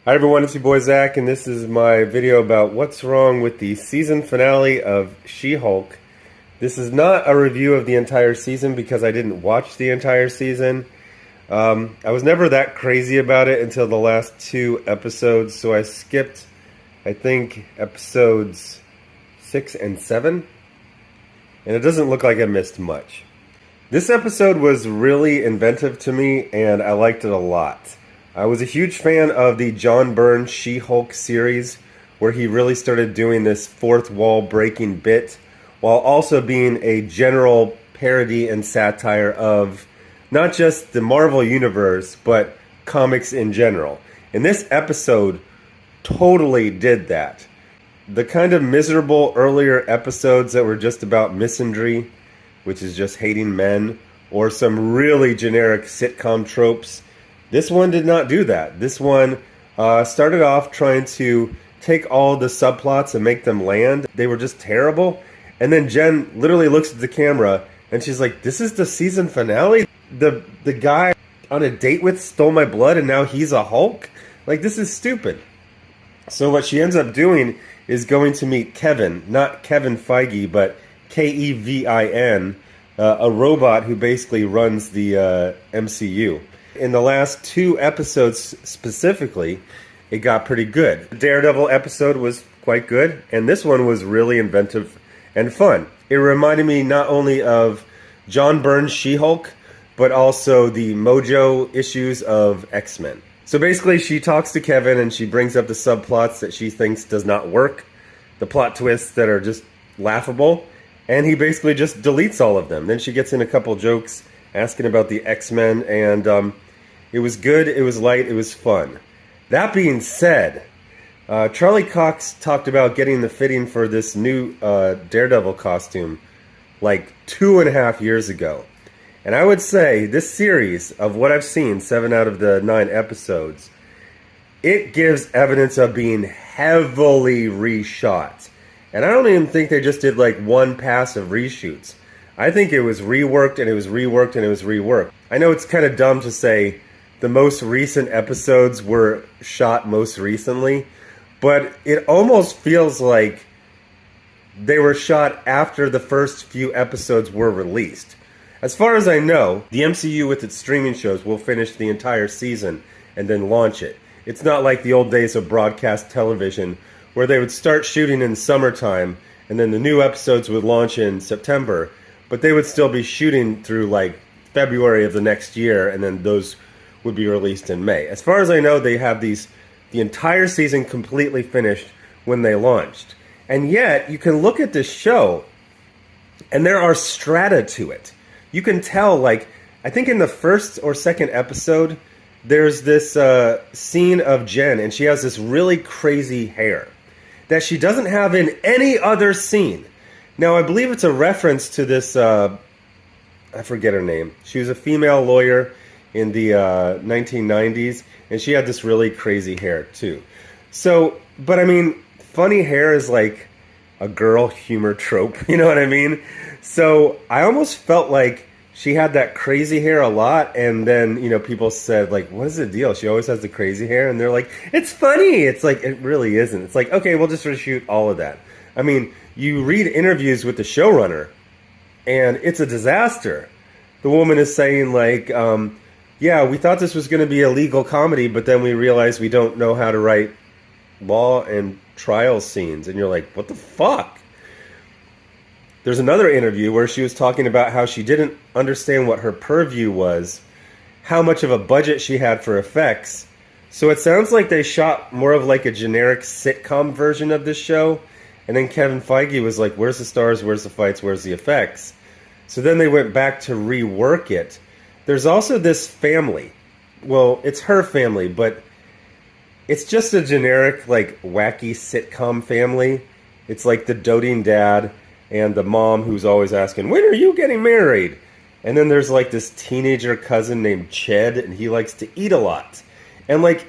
Hi everyone, it's your boy Zach, and this is my video about what's wrong with the season finale of She-Hulk. This is not a review of the entire season because I didn't watch the entire season. I was never that crazy about it until the last 2 episodes, so I skipped, I think, episodes 6 and 7, and it doesn't look like I missed much. This episode was really inventive to me, and I liked it a lot. I was a huge fan of the John Byrne She-Hulk series, where he really started doing this fourth wall breaking bit, while also being a general parody and satire of not just the Marvel Universe, but comics in general. And this episode totally did that. The kind of miserable earlier episodes that were just about misandry, which is just hating men, or some really generic sitcom tropes, this one did not do that. This one started off trying to take all the subplots and make them land. They were just terrible. And then Jen literally looks at the camera and she's like, this is the season finale? The guy on a date with stole my blood and now he's a Hulk? Like, this is stupid. So what she ends up doing is going to meet Kevin, not Kevin Feige, but Kevin, a robot who basically runs the MCU. In the last 2 episodes specifically, it got pretty good. The Daredevil episode was quite good, and this one was really inventive and fun. It reminded me not only of John Byrne's She-Hulk, but also the Mojo issues of X-Men. So basically, she talks to Kevin, and she brings up the subplots that she thinks does not work, the plot twists that are just laughable, and he basically just deletes all of them. Then she gets in a couple jokes asking about the X-Men, and it was good, it was light, it was fun. That being said, Charlie Cox talked about getting the fitting for this new Daredevil costume like 2.5 years ago. And I would say this series, of what I've seen, 7 out of the 9 episodes, it gives evidence of being heavily reshot. And I don't even think they just did like one pass of reshoots. I think it was reworked and it was reworked and it was reworked. I know it's kind of dumb to say the most recent episodes were shot most recently, but it almost feels like they were shot after the first few episodes were released. As far as I know, the MCU with its streaming shows will finish the entire season and then launch it. It's not like the old days of broadcast television where they would start shooting in summertime and then the new episodes would launch in September, but they would still be shooting through like February of the next year, and then those would be released in May. As far as I know, they have the entire season completely finished when they launched. And yet, you can look at this show, and there are strata to it. You can tell, like, I think in the first or second episode, there's this scene of Jen, and she has this really crazy hair that she doesn't have in any other scene. Now, I believe it's a reference to this, I forget her name. She was a female lawyer in the 1990s, and she had this really crazy hair too. So, but I mean, funny hair is like a girl humor trope, you know what I mean? So I almost felt like she had that crazy hair a lot, and then, you know, people said, like, what is the deal? She always has the crazy hair, and they're like, it's funny. It's like, it really isn't. It's like, okay, we'll just reshoot all of that. I mean, you read interviews with the showrunner, and it's a disaster. The woman is saying, like, yeah, we thought this was going to be a legal comedy, but then we realized we don't know how to write law and trial scenes. And you're like, what the fuck? There's another interview where she was talking about how she didn't understand what her purview was, how much of a budget she had for effects. So it sounds like they shot more of like a generic sitcom version of this show. And then Kevin Feige was like, where's the stars, where's the fights, where's the effects? So then they went back to rework it. There's also this family. Well, it's her family, but it's just a generic, like, wacky sitcom family. It's like the doting dad and the mom who's always asking, when are you getting married? And then there's, like, this teenager cousin named Ched, and he likes to eat a lot. And, like,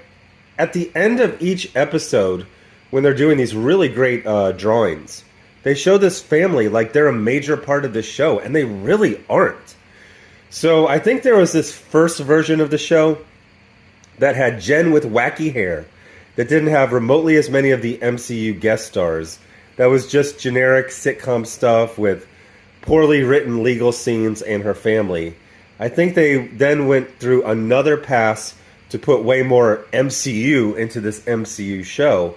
at the end of each episode, when they're doing these really great drawings, they show this family like they're a major part of the show, and they really aren't. So I think there was this first version of the show that had Jen with wacky hair that didn't have remotely as many of the MCU guest stars. That was just generic sitcom stuff with poorly written legal scenes and her family. I think they then went through another pass to put way more MCU into this MCU show.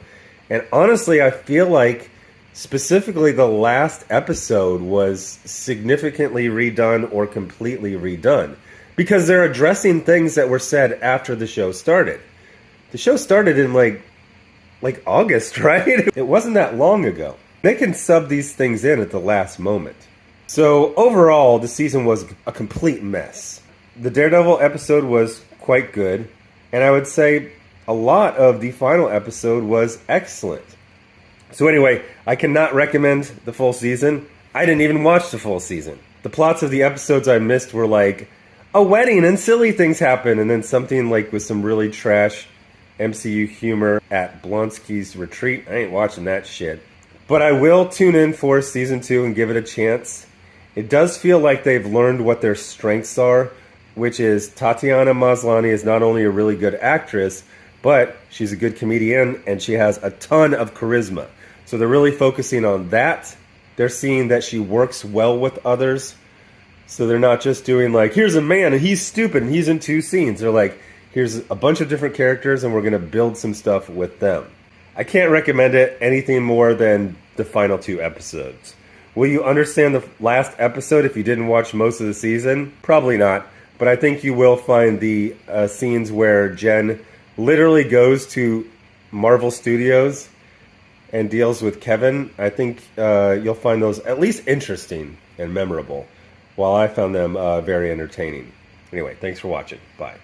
And honestly, I feel like specifically the last episode was significantly redone or completely redone, because they're addressing things that were said after the show started. The show started in like August, right? It wasn't that long ago. They can sub these things in at the last moment. So overall, the season was a complete mess. The Daredevil episode was quite good, and I would say a lot of the final episode was excellent. So anyway, I cannot recommend the full season. I didn't even watch the full season. The plots of the episodes I missed were like a wedding and silly things happen, and then something like with some really trash MCU humor at Blonsky's retreat. I ain't watching that shit. But I will tune in for season 2 and give it a chance. It does feel like they've learned what their strengths are, which is Tatiana Maslany is not only a really good actress, but she's a good comedian and she has a ton of charisma. So they're really focusing on that. They're seeing that she works well with others. So they're not just doing like, here's a man and he's stupid and he's in 2 scenes. They're like, here's a bunch of different characters and we're going to build some stuff with them. I can't recommend it anything more than the final 2 episodes. Will you understand the last episode if you didn't watch most of the season? Probably not. But I think you will find the scenes where Jen literally goes to Marvel Studios and deals with Kevin. I think you'll find those at least interesting and memorable, while I found them very entertaining. Anyway, thanks for watching. Bye.